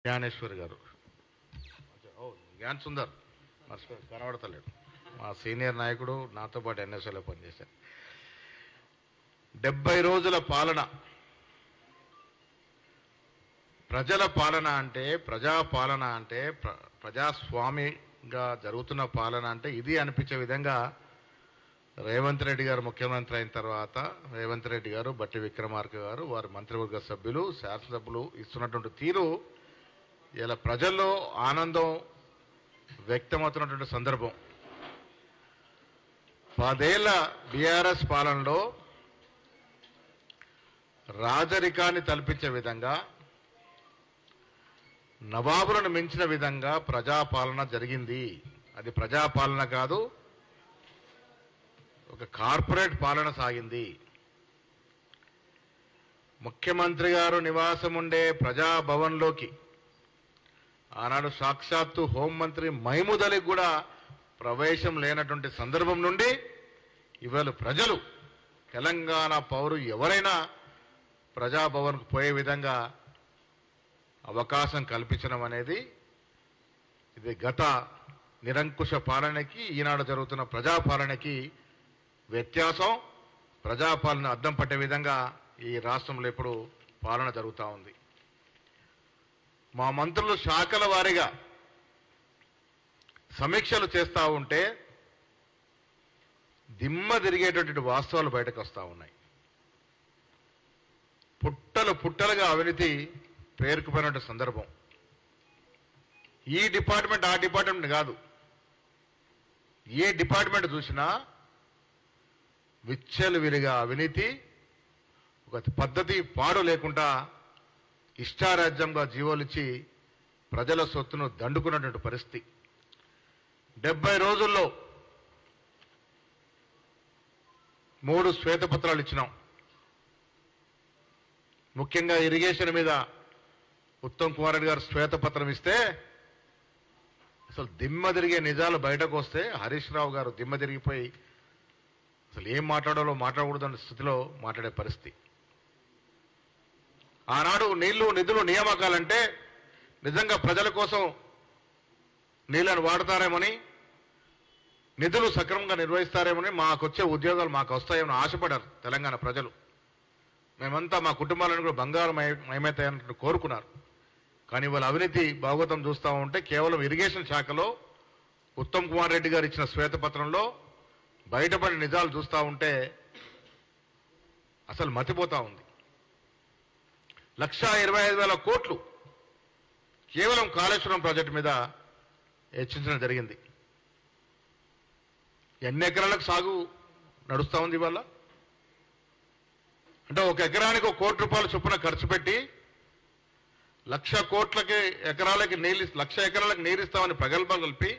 జ్ఞానేశ్వర్ గారు, జ్ఞాన్ సుందర్ కనబడతలేడు, మా సీనియర్ నాయకుడు, నాతో పాటు ఎన్ఎస్ఏలో పనిచేశారు. 70 రోజుల పాలన, ప్రజల పాలన అంటే, ప్రజాపాలన అంటే, ప్రజాస్వామిగా జరుగుతున్న పాలన అంటే ఇది అనిపించే విధంగా రేవంత్ రెడ్డి గారు ముఖ్యమంత్రి అయిన తర్వాత రేవంత్ రెడ్డి గారు, బట్టి విక్రమార్క గారు, వారి మంత్రివర్గ సభ్యులు, శాసనసభ్యులు ఇస్తున్నటువంటి తీరు ఇలా ప్రజల్లో ఆనందం వ్యక్తమవుతున్నటువంటి సందర్భం. 10 ఏళ్ల బీఆర్ఎస్ పాలనలో రాజరికాన్ని తలపించే విధంగా, నవాబులను మించిన విధంగా ప్రజాపాలన జరిగింది. అది ప్రజాపాలన కాదు, ఒక కార్పొరేట్ పాలన సాగింది. ముఖ్యమంత్రి గారు నివాసం ఉండే ప్రజాభవన్లోకి ఆనాడు సాక్షాత్తు హోంమంత్రి మహమూద్ అలీకి కూడా ప్రవేశం లేనటువంటి సందర్భం నుండి ఇవాళ ప్రజలు, తెలంగాణ పౌరు ఎవరైనా ప్రజాభవన్కు పోయే విధంగా అవకాశం కల్పించడం అనేది ఇది గత నిరంకుశ పాలనకి ఈనాడు జరుగుతున్న ప్రజాపాలనకి వ్యత్యాసం. ప్రజాపాలన అద్దం పట్టే విధంగా ఈ రాష్ట్రంలో ఇప్పుడు పాలన జరుగుతూ ఉంది. మా మంత్రులు శాఖల వారీగా సమీక్షలు చేస్తూ ఉంటే దిమ్మ తిరిగేటటువంటి వాస్తవాలు బయటకు వస్తూ ఉన్నాయి. పుట్టలుగా అవినీతి పేరుకుపోయిన సందర్భం. ఈ డిపార్ట్మెంట్ ఆ డిపార్ట్మెంట్ కాదు, ఏ డిపార్ట్మెంట్ చూసినా విచ్చలవిడిగా అవినీతి, ఒక పద్ధతి పాడు లేకుండా ఇష్టారాజ్యంగా జీవోలిచ్చి ప్రజల సొత్తును దండుకున్నటువంటి పరిస్థితి. 70 రోజుల్లో 3 శ్వేతపత్రాలు ఇచ్చినాం. ముఖ్యంగా ఇరిగేషన్ మీద ఉత్తమ్ కుమార్ రెడ్డి గారు శ్వేతపత్రం ఇస్తే అసలు దిమ్మ తిరిగే నిజాలు బయటకు వస్తే హరీష్ రావు గారు దిమ్మ తిరిగిపోయి అసలు ఏం మాట్లాడాలో మాట్లాడకూడదన్న స్థితిలో మాట్లాడే పరిస్థితి. ఆనాడు నీళ్లు నిధులు నియామకాలంటే నిజంగా ప్రజల కోసం నీళ్లను వాడతారేమని, నిధులు సక్రమంగా నిర్వహిస్తారేమని, మాకొచ్చే ఉద్యోగాలు మాకు వస్తాయేమని ఆశపడారు తెలంగాణ ప్రజలు. మేమంతా మా కుటుంబాలను కూడా బంగారం మయమవుతాయన్నట్టు కోరుకున్నారు. కానీ వాళ్ళ అవినీతి భాగవతం చూస్తూ ఉంటే కేవలం ఇరిగేషన్ శాఖలో ఉత్తమ్ కుమార్ రెడ్డి గారు ఇచ్చిన శ్వేతపత్రంలో బయటపడిన నిజాలు చూస్తూ ఉంటే అసలు మతిపోతా ఉంది. 1,25,000 కోట్లు కేవలం కాళేశ్వరం ప్రాజెక్టు మీద హెచ్చించడం జరిగింది. ఎన్ని ఎకరాలకు సాగు నడుస్తూ ఉంది ఇవాళ? అంటే ఒక ఎకరానికి 1 కోటి రూపాయలు చొప్పున ఖర్చు పెట్టి 1,00,000 ఎకరాలకి నీరిస్తామని ప్రగల్భం కలిపి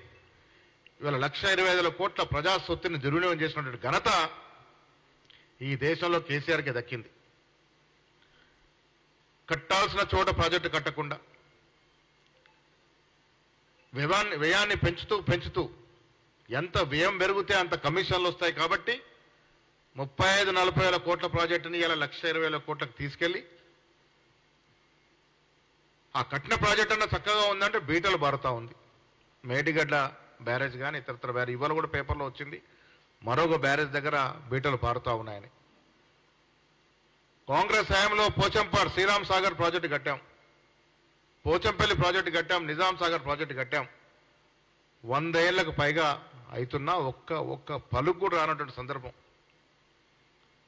ఇవాళ 1,25,000 కోట్ల ప్రజా సొత్తుని దుర్వినియోగం చేసినటువంటి ఘనత ఈ దేశంలో కేసీఆర్కి దక్కింది. కట్టాల్సిన చోట ప్రాజెక్టు కట్టకుండా వ్యయాన్ని పెంచుతూ ఎంత వ్యయం పెరిగితే అంత కమిషన్లు వస్తాయి కాబట్టి 35-40 కోట్ల ప్రాజెక్టుని ఇలా 1,20,000 కోట్లకు తీసుకెళ్లి ఆ కట్టిన ప్రాజెక్ట్ అన్న చక్కగా ఉందంటే బీటలు బారుతా ఉంది. మేడిగడ్డ బ్యారేజ్ కానీ ఇతరత్ర బ్యారేజ్ ఇవాళ కూడా పేపర్లో వచ్చింది, మరొక బ్యారేజ్ దగ్గర బీటలు పారుతూ ఉన్నాయని. కాంగ్రెస్ హయాంలో పోచంపాడు శ్రీరామ్ సాగర్ ప్రాజెక్టు కట్టాం, పోచంపల్లి ప్రాజెక్టు కట్టాం, నిజాం సాగర్ ప్రాజెక్టు కట్టాం. 100 ఏళ్లకు పైగా అవుతున్నా ఒక్క పలుకు కూడా రానటువంటి సందర్భం.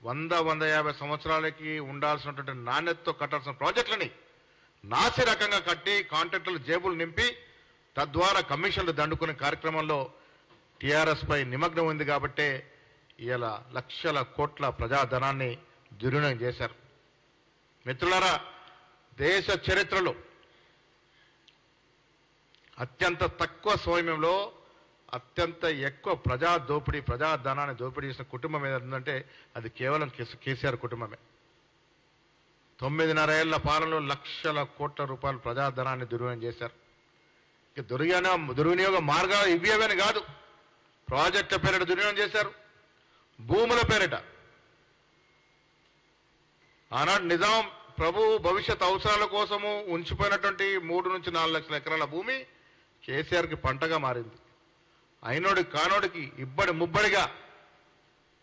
100-150 సంవత్సరాలకి ఉండాల్సినటువంటి నాణ్యతతో కట్టాల్సిన ప్రాజెక్టులని నాసి రకంగా కట్టి కాంట్రాక్టులు జేబులు నింపి తద్వారా కమిషన్లు దండుకునే కార్యక్రమంలో టీఆర్ఎస్ పై నిమగ్నం ఉంది. కాబట్టే ఇలా 1,00,000 కోట్ల ప్రజాధనాన్ని దుర్వినియోగం చేశారు. మిత్రులారా, దేశ చరిత్రలో అత్యంత తక్కువ సమయంలో అత్యంత ఎక్కువ ప్రజాధనాన్ని దోపిడీ చేసిన కుటుంబం ఏదంటే అది కేవలం కేసీఆర్ కుటుంబమే. 9.5 ఏళ్ల పాలనలో 1,00,000 కోట్ల రూపాయల ప్రజాధనాన్ని దుర్వినియోగం చేశారు. దుర్వినియోగ మార్గాలు ఇవేవని కాదు, ప్రాజెక్టుల పేరిట దుర్వినియోగం చేశారు, భూముల పేరిట. ఆనాడు నిజాం ప్రభు భవిష్యత్ అవసరాల కోసము ఉంచిపోయినటువంటి 3 నుంచి 4 లక్షల ఎకరాల భూమి కేసీఆర్కి పంటగా మారింది. అయినోడి కానోడికి ఇబ్బడి ముబ్బడిగా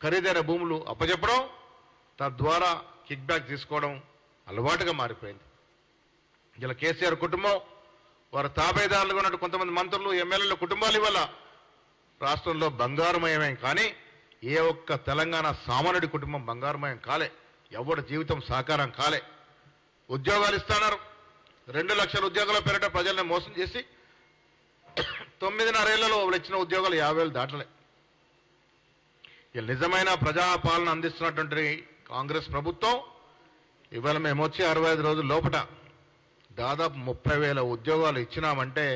ఖరీదైన భూములు అప్పచెప్పడం, తద్వారా కిక్ బ్యాక్ తీసుకోవడం అలవాటుగా మారిపోయింది. ఇలా కేసీఆర్ కుటుంబం, వారు తాబేదారులుగా ఉన్నట్టు కొంతమంది మంత్రులు, ఎమ్మెల్యేల కుటుంబాలు ఇవాళ రాష్ట్రంలో బంగారుమయమే. కానీ ఏ ఒక్క తెలంగాణ సామాన్యుడి కుటుంబం బంగారుమయం కాలే, ఎవరి జీవితం సాకారం కాలే. ఉద్యోగాలు ఇస్తున్నారు, 2 లక్షల ఉద్యోగాల పేరిట ప్రజల్ని మోసం చేసి 9.5 ఏళ్లలో వాళ్ళు ఇచ్చిన ఉద్యోగాలు 50,000 దాటలే. నిజమైన ప్రజాపాలన అందిస్తున్నటువంటి కాంగ్రెస్ ప్రభుత్వం ఇవాళ మేము వచ్చి 65 రోజుల లోపల దాదాపు 30,000 ఉద్యోగాలు ఇచ్చినామంటే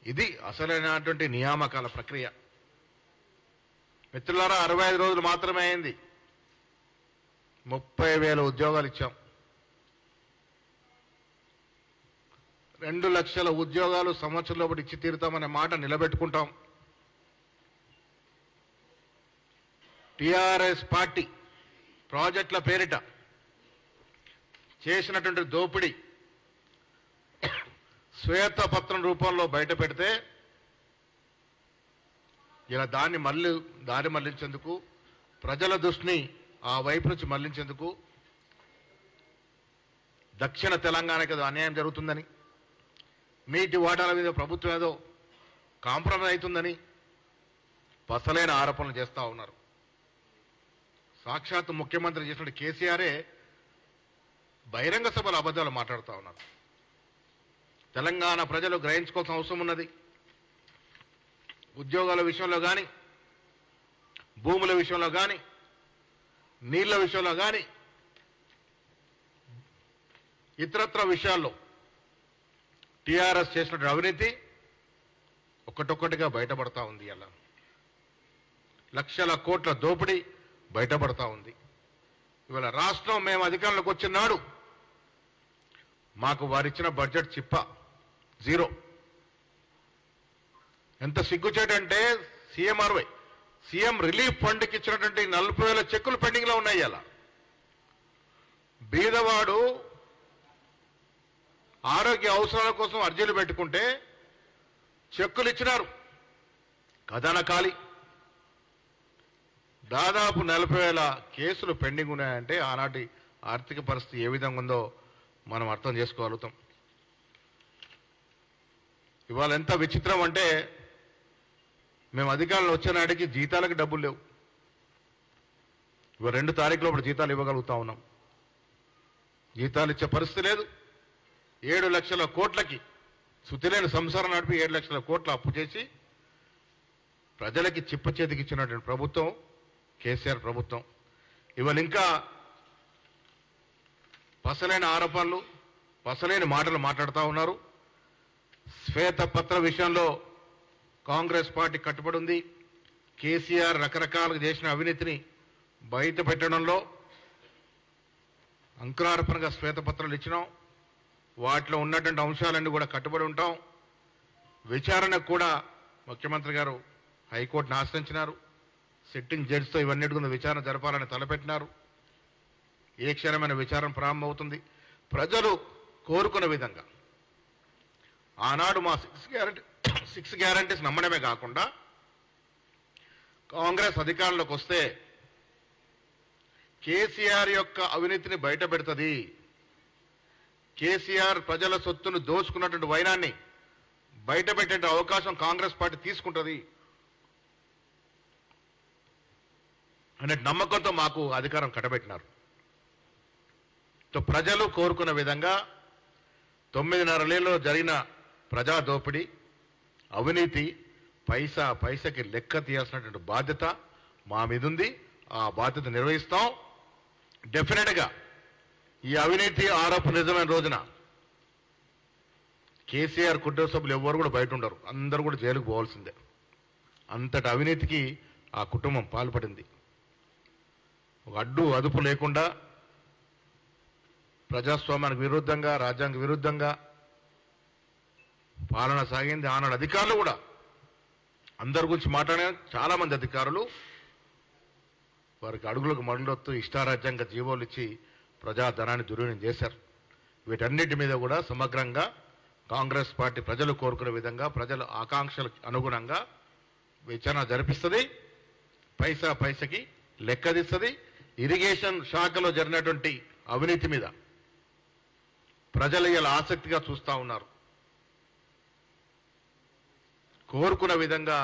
ఇది అసలైనటువంటి నియామకాల ప్రక్రియ. మిత్రులారా, 65 రోజులు మాత్రమే అయింది, 30,000 ఉద్యోగాలు ఇచ్చాం. 2 లక్షల ఉద్యోగాలు సంవత్సరంలో ఇచ్చి తీరుతామనే మాట నిలబెట్టుకుంటాం. టిఆర్ఎస్ పార్టీ ప్రాజెక్టుల పేరిట చేసినటువంటి దోపిడీ శ్వేతపత్రం రూపంలో బయట పెడితే ఇలా దారి మళ్లించేందుకు, ప్రజల దృష్టిని ఆ వైపు నుంచి మళ్లించేందుకు దక్షిణ తెలంగాణకి ఏదో అన్యాయం జరుగుతుందని, నీటి వాటాల మీద ప్రభుత్వం ఏదో కాంప్రమైజ్ అవుతుందని పసలైన ఆరోపణలు చేస్తూ ఉన్నారు. సాక్షాత్ ముఖ్యమంత్రి చేసిన కేసీఆరే బహిరంగ సభలో అబద్ధాలు మాట్లాడుతూ ఉన్నారు. తెలంగాణ ప్రజలు గ్రహించుకోవాల్సిన అవసరం ఉన్నది. ఉద్యోగాల విషయంలో కానీ, భూముల విషయంలో కానీ, నీళ్ల విషయంలో కానీ, ఇతరత్ర విషయాల్లో టీఆర్ఎస్ చేసినటువంటి అవినీతి ఒక్కటొక్కటిగా బయటపడతా ఉంది. అలా లక్షల కోట్ల దోపిడీ బయటపడతా ఉంది. ఇవాళ రాష్ట్రం మేము అధికారంలోకి వచ్చిన నాడు మాకు వారిచ్చిన బడ్జెట్ చిప్ప జీరో. ఎంత సిగ్గుచేటంటే సీఎం రిలీఫ్ ఫండ్కి ఇచ్చినటువంటి 40,000 చెక్కులు పెండింగ్లో ఉన్నాయి. అలా బీదవాడు ఆరోగ్య అవసరాల కోసం అర్జీలు పెట్టుకుంటే చెక్కులు ఇచ్చినారు, ఖజానా ఖాళీ. దాదాపు 40,000 కేసులు పెండింగ్ ఉన్నాయంటే ఆనాటి ఆర్థిక పరిస్థితి ఏ విధంగా ఉందో మనం అర్థం చేసుకోగలుగుతాం. ఇవాళ ఎంత విచిత్రం అంటే, మేము అధికారంలో వచ్చిన నాటికి జీతాలకు డబ్బులు లేవు. ఇవాళ 2 తారీఖు లోపల జీతాలు ఇవ్వగలుగుతా ఉన్నాం. జీతాలు ఇచ్చే పరిస్థితి లేదు. 7 లక్షల కోట్లకి శుతిలేని సంసారం నడిపి 7 లక్షల కోట్ల అప్పు చేసి ప్రజలకి చిప్ప చేతికి ఇచ్చినటువంటి ప్రభుత్వం కేసీఆర్ ప్రభుత్వం. ఇవాళ ఇంకా పసలైన ఆరోపణలు, పసలైన మాటలు మాట్లాడుతూ ఉన్నారు. శ్వేతపత్ర విషయంలో కాంగ్రెస్ పార్టీ కట్టుబడి ఉంది. కేసీఆర్ రకరకాలుగా చేసిన అవినీతిని బయట పెట్టడంలో అంకురార్పణగా శ్వేతపత్రాలు ఇచ్చినాం. వాటిలో ఉన్నటువంటి అంశాలన్నీ కూడా కట్టుబడి ఉంటాం. విచారణకు కూడా ముఖ్యమంత్రి గారు హైకోర్టును ఆశ్రయించినారు. సిట్టింగ్ జడ్జితో ఇవన్నిటి విచారణ జరపాలని తలపెట్టినారు. ఏ క్షణమైన విచారణ ప్రారంభమవుతుంది. ప్రజలు కోరుకున్న విధంగా ఆనాడు మా 6 గ్యారంటీస్ నమ్మడమే కాకుండా కాంగ్రెస్ అధికారంలోకి వస్తే కేసీఆర్ యొక్క అవినీతిని బయట పెడుతుంది, కేసీఆర్ ప్రజల సొత్తును దోచుకున్నటువంటి వైనాన్ని బయట పెట్టే అవకాశం కాంగ్రెస్ పార్టీ తీసుకుంటుంది అనే నమ్మకంతో మాకు అధికారం కట్టబెట్టినారు. ప్రజలు కోరుకున్న విధంగా 9.5 జరిగిన ప్రజా దోపిడీ, అవినీతి పైసకి లెక్క తీయాల్సినటువంటి బాధ్యత మా మీద ఉంది. ఆ బాధ్యత నిర్వహిస్తాం. డెఫినెట్గా ఈ అవినీతి ఆరోపణ నిజమైన రోజున కేసీఆర్ కుటుంబ సభ్యులు ఎవరు కూడా బయట ఉండరు, అందరూ కూడా జైలుకు పోవాల్సిందే. అంతటి అవినీతికి ఆ కుటుంబం పాల్పడింది. ఒక అడ్డు అదుపు లేకుండా ప్రజాస్వామ్యానికి విరుద్ధంగా, రాజ్యాంగ విరుద్ధంగా పాలన సాగింది. ఆనాడు అధికారులు కూడా అందరి గురించి మాట్లాడారు. చాలామంది అధికారులు వారికి అడుగులకు మడులొత్తు ఇష్టారాజ్యాంగ జీవోలు ఇచ్చి ప్రజాధనాన్ని దుర్వినియోగం చేశారు. వీటన్నిటి మీద కూడా సమగ్రంగా కాంగ్రెస్ పార్టీ ప్రజలు కోరుకునే విధంగా ప్రజల ఆకాంక్షలకు అనుగుణంగా విచారణ జరిపిస్తుంది, పైసా పైసకి లెక్కదిస్తుంది. ఇరిగేషన్ శాఖలో జరిగినటువంటి అవినీతి మీద ప్రజలు ఇలా ఆసక్తిగా చూస్తూ ఉన్నారు. కోరుకున్న విధంగా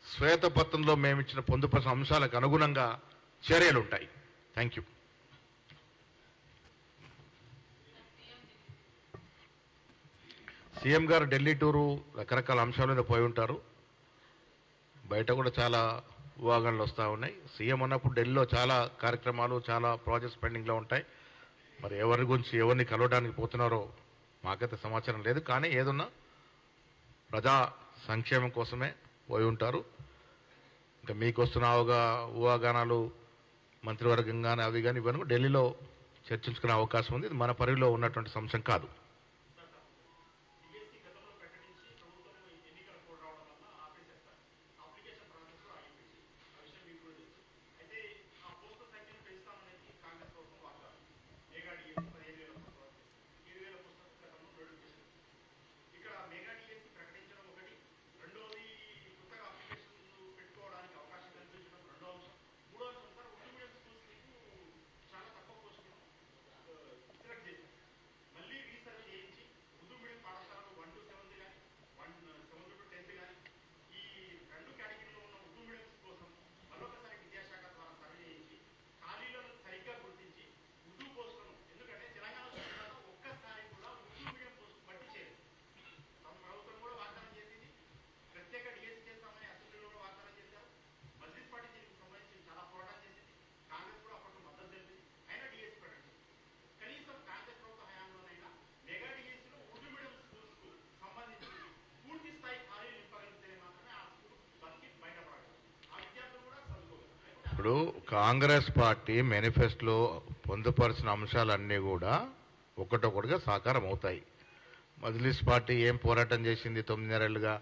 శ్వేతపత్రంలో మేమిచ్చిన పొందుపరిచిన అంశాలకు అనుగుణంగా చర్యలు ఉంటాయి. Thank you. సీఎం గారు ఢిల్లీ టూరు రకరకాల అంశాల మీద పోయి ఉంటారు. బయట కూడా చాలా ఊహాగానాలు వస్తూ ఉన్నాయి. సీఎం ఉన్నప్పుడు ఢిల్లీలో చాలా కార్యక్రమాలు, చాలా ప్రాజెక్ట్స్ పెండింగ్లో ఉంటాయి. మరి ఎవరి గురించి ఎవరిని కలవడానికి పోతున్నారో మాకైతే సమాచారం లేదు. కానీ ఏదున్నా ప్రజా సంక్షేమం కోసమే పోయి ఉంటారు. ఇంకా మీకు వస్తున్న ఊహాగానాలు మంత్రివర్గం కానీ అవి కానీ ఇవన్నీ ఢిల్లీలో చర్చించుకునే అవకాశం ఉంది. ఇది మన పరిధిలో ఉన్నటువంటి అంశం కాదు. ఇప్పుడు కాంగ్రెస్ పార్టీ మేనిఫెస్టోలో పొందుపరిచిన అంశాలన్నీ కూడా ఒకటొకటిగా సాకారం అవుతాయి. మజ్లిస్ పార్టీ ఏం పోరాటం చేసింది 9 ఏళ్లుగా,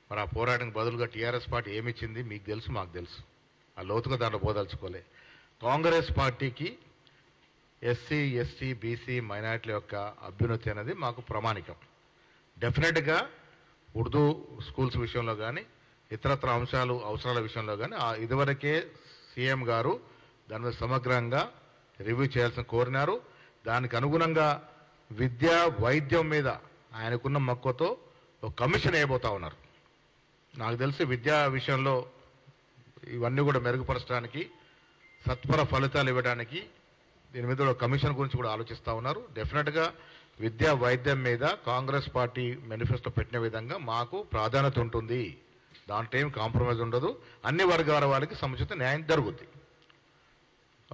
మరి ఆ పోరాటానికి బదులుగా టీఆర్ఎస్ పార్టీ ఏమిచ్చింది మీకు తెలుసు, మాకు తెలుసు. ఆ లోతుగా దాంట్లో పోదలుచుకోలే. కాంగ్రెస్ పార్టీకి ఎస్సీ, ఎస్టీ, బీసీ, మైనారిటీల యొక్క అభ్యున్నతి అనేది మాకు ప్రామాణికం. డెఫినెట్గా ఉర్దూ స్కూల్స్ విషయంలో కానీ ఇతరత్ర అంశాలు అవసరాల విషయంలో కానీ ఇదివరకే సీఎం గారు దాని మీద సమగ్రంగా రివ్యూ చేయాల్సిన కోరినారు. దానికి అనుగుణంగా విద్య, వైద్యం మీద ఆయనకున్న మక్కువతో ఒక కమిషన్ వేయబోతా ఉన్నారు. నాకు తెలిసి విద్యా విషయంలో ఇవన్నీ కూడా మెరుగుపరచడానికి, సత్వర ఫలితాలు ఇవ్వడానికి దీని మీద ఒక కమిషన్ గురించి కూడా ఆలోచిస్తూ ఉన్నారు. డెఫినెట్గా విద్యా, వైద్యం మీద కాంగ్రెస్ పార్టీ మేనిఫెస్టో పెట్టిన విధంగా మాకు ప్రాధాన్యత ఉంటుంది. దాంట్లో ఏం కాంప్రమైజ్ ఉండదు. అన్ని వర్గాల వారికి సముచిత న్యాయం జరుగుద్ది.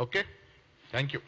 Okay, thank you.